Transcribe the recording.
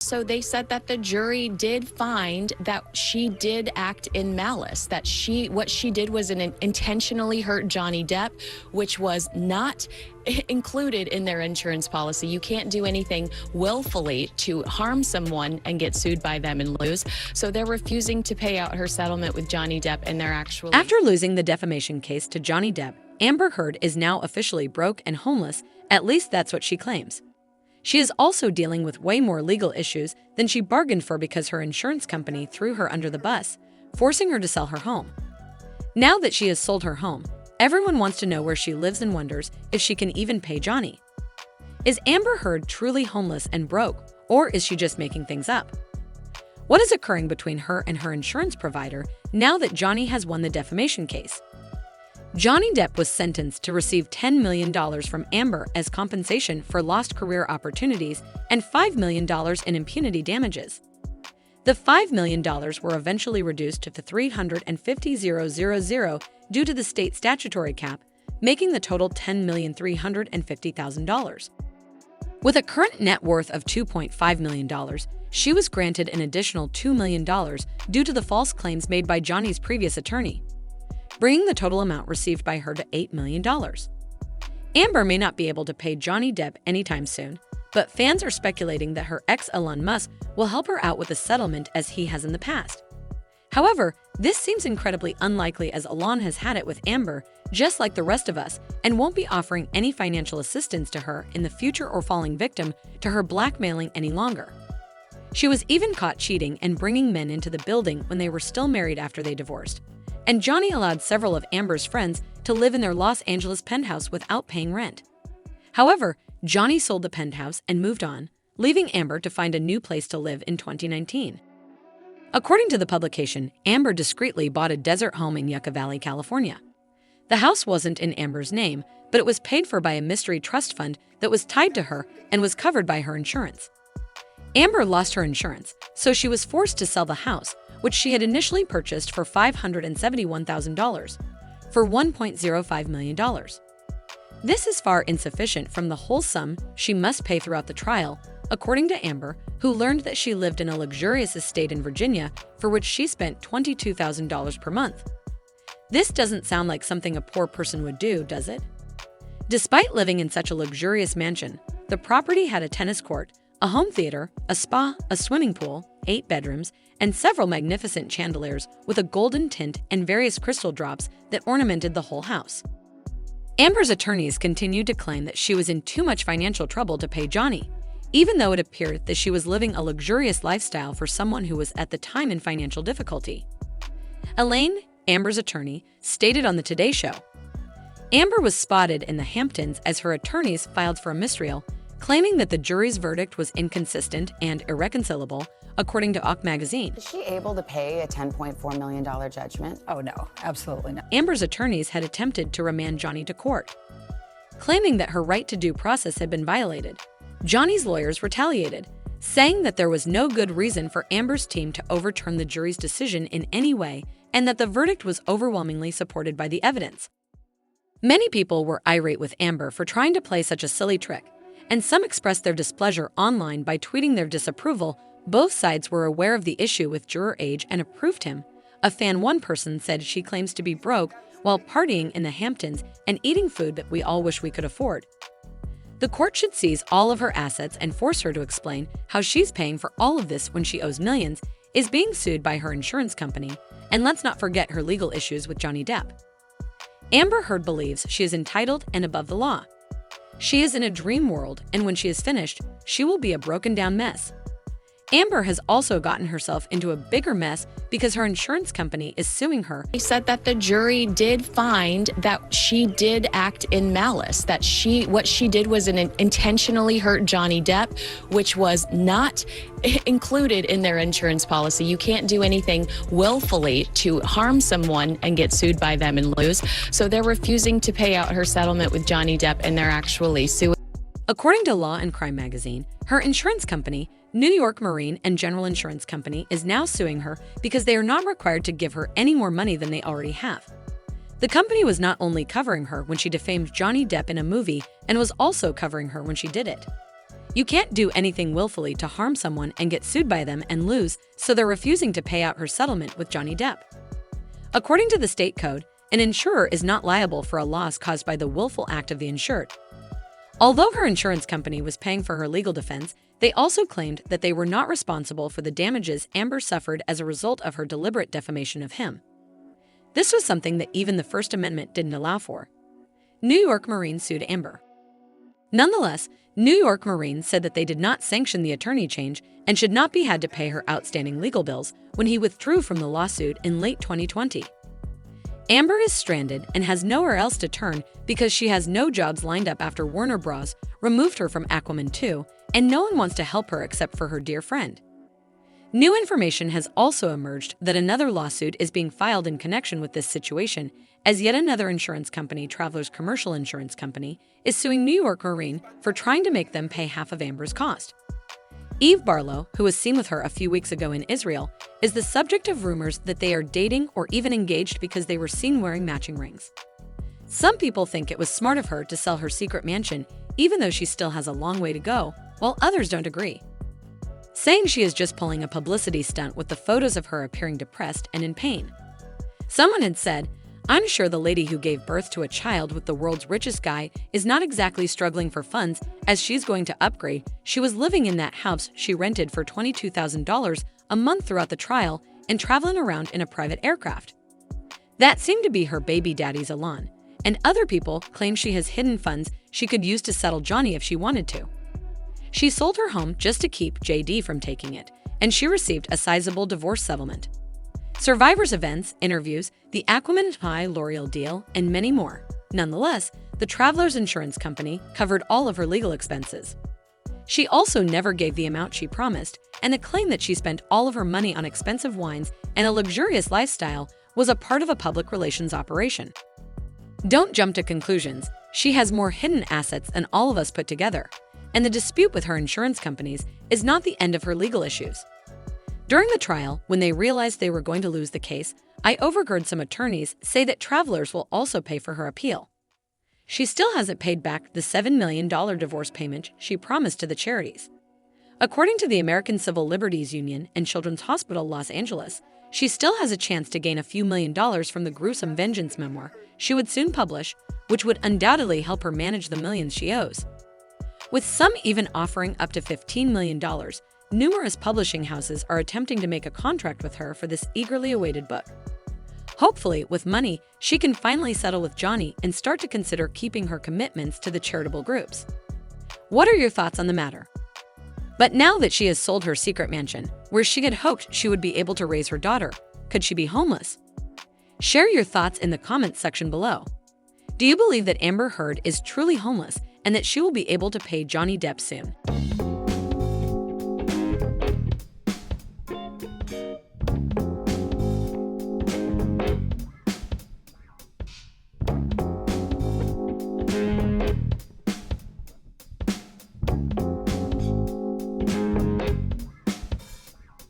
So they said that the jury did find that she did act in malice, that what she did was intentionally hurt Johnny Depp, which was not included in their insurance policy. You can't do anything willfully to harm someone and get sued by them and lose. So they're refusing to pay out her settlement with Johnny Depp, and they're actually... After losing the defamation case to Johnny Depp, Amber Heard is now officially broke and homeless. At least that's what she claims. She is also dealing with way more legal issues than she bargained for because her insurance company threw her under the bus, forcing her to sell her home. Now that she has sold her home, everyone wants to know where she lives and wonders if she can even pay Johnny. Is Amber Heard truly homeless and broke, or is she just making things up? What is occurring between her and her insurance provider now that Johnny has won the defamation case? Johnny Depp was sentenced to receive $10 million from Amber as compensation for lost career opportunities and $5 million in impunity damages. The $5 million were eventually reduced to $350,000 due to the state statutory cap, making the total $10,350,000. With a current net worth of $2.5 million, she was granted an additional $2 million due to the false claims made by Johnny's previous attorney, bringing the total amount received by her to $8 million. Amber may not be able to pay Johnny Depp anytime soon, but fans are speculating that her ex Elon Musk will help her out with a settlement as he has in the past. However, this seems incredibly unlikely as Elon has had it with Amber, just like the rest of us, and won't be offering any financial assistance to her in the future or falling victim to her blackmailing any longer. She was even caught cheating and bringing men into the building when they were still married after they divorced. And Johnny allowed several of Amber's friends to live in their Los Angeles penthouse without paying rent. However, Johnny sold the penthouse and moved on, leaving Amber to find a new place to live in 2019. According to the publication, Amber discreetly bought a desert home in Yucca Valley, California. The house wasn't in Amber's name, but it was paid for by a mystery trust fund that was tied to her and was covered by her insurance. Amber lost her insurance, so she was forced to sell the house, which she had initially purchased for $571,000, for $1.05 million. This is far insufficient from the whole sum she must pay throughout the trial, according to Amber, who learned that she lived in a luxurious estate in Virginia for which she spent $22,000 per month. This doesn't sound like something a poor person would do, does it? Despite living in such a luxurious mansion, the property had a tennis court, a home theater, a spa, a swimming pool, 8 bedrooms, and several magnificent chandeliers with a golden tint and various crystal drops that ornamented the whole house. Amber's attorneys continued to claim that she was in too much financial trouble to pay Johnny, even though it appeared that she was living a luxurious lifestyle for someone who was at the time in financial difficulty. Elaine, Amber's attorney, stated on the Today Show, Amber was spotted in the Hamptons as her attorneys filed for a mistrial, claiming that the jury's verdict was inconsistent and irreconcilable, according to Accuse magazine. Is she able to pay a $10.4 million judgment? Oh, no, absolutely not. Amber's attorneys had attempted to remand Johnny to court, claiming that her right to due process had been violated. Johnny's lawyers retaliated, saying that there was no good reason for Amber's team to overturn the jury's decision in any way and that the verdict was overwhelmingly supported by the evidence. Many people were irate with Amber for trying to play such a silly trick, and some expressed their displeasure online by tweeting their disapproval. Both sides were aware of the issue with juror age and approved him. A fan one person said she claims to be broke while partying in the Hamptons and eating food that we all wish we could afford. The court should seize all of her assets and force her to explain how she's paying for all of this when she owes millions, is being sued by her insurance company, and let's not forget her legal issues with Johnny Depp. Amber Heard believes she is entitled and above the law. She is in a dream world, and when she is finished, she will be a broken down mess. Amber has also gotten herself into a bigger mess because her insurance company is suing her. They said that the jury did find that she did act in malice, that what she did was intentionally hurt Johnny Depp, which was not included in their insurance policy. You can't do anything willfully to harm someone and get sued by them and lose. So they're refusing to pay out her settlement with Johnny Depp, and they're actually suing. According to Law and Crime magazine, her insurance company, New York Marine and General Insurance Company, is now suing her because they are not required to give her any more money than they already have. The company was not only covering her when she defamed Johnny Depp in a movie and was also covering her when she did it. You can't do anything willfully to harm someone and get sued by them and lose, so they're refusing to pay out her settlement with Johnny Depp. According to the state code, an insurer is not liable for a loss caused by the willful act of the insured. Although her insurance company was paying for her legal defense, they also claimed that they were not responsible for the damages Amber suffered as a result of her deliberate defamation of him. This was something that even the First Amendment didn't allow for. New York Marines sued Amber. Nonetheless, New York Marines said that they did not sanction the attorney change and should not be had to pay her outstanding legal bills when he withdrew from the lawsuit in late 2020. Amber is stranded and has nowhere else to turn because she has no jobs lined up after Warner Bros. Removed her from Aquaman 2, and no one wants to help her except for her dear friend. New information has also emerged that another lawsuit is being filed in connection with this situation, as yet another insurance company, Travelers Commercial Insurance Company, is suing New York Marine for trying to make them pay half of Amber's cost. Eve Barlow, who was seen with her a few weeks ago in Israel, is the subject of rumors that they are dating or even engaged because they were seen wearing matching rings. Some people think it was smart of her to sell her secret mansion, even though she still has a long way to go, while others don't agree, saying she is just pulling a publicity stunt with the photos of her appearing depressed and in pain. Someone had said, "I'm sure the lady who gave birth to a child with the world's richest guy is not exactly struggling for funds as she's going to upgrade. She was living in that house she rented for $22,000 a month throughout the trial and traveling around in a private aircraft." That seemed to be her baby daddy's Elan, and other people claim she has hidden funds she could use to settle Johnny if she wanted to. She sold her home just to keep JD from taking it, and she received a sizable divorce settlement. Survivors' events, interviews, the Aquaman High L'Oreal deal, and many more. Nonetheless, the Travelers Insurance Company covered all of her legal expenses. She also never gave the amount she promised, and the claim that she spent all of her money on expensive wines and a luxurious lifestyle was a part of a public relations operation. Don't jump to conclusions. She has more hidden assets than all of us put together, and the dispute with her insurance companies is not the end of her legal issues. During the trial, when they realized they were going to lose the case, I overheard some attorneys say that Travelers will also pay for her appeal. She still hasn't paid back the $7 million divorce payment she promised to the charities. According to the American Civil Liberties Union and Children's Hospital Los Angeles, she still has a chance to gain a few $1,000,000 from the gruesome vengeance memoir she would soon publish, which would undoubtedly help her manage the millions she owes. With some even offering up to $15 million, numerous publishing houses are attempting to make a contract with her for this eagerly awaited book. Hopefully, with money, she can finally settle with Johnny and start to consider keeping her commitments to the charitable groups. What are your thoughts on the matter? But now that she has sold her secret mansion, where she had hoped she would be able to raise her daughter, could she be homeless? Share your thoughts in the comments section below. Do you believe that Amber Heard is truly homeless and that she will be able to pay Johnny Depp soon?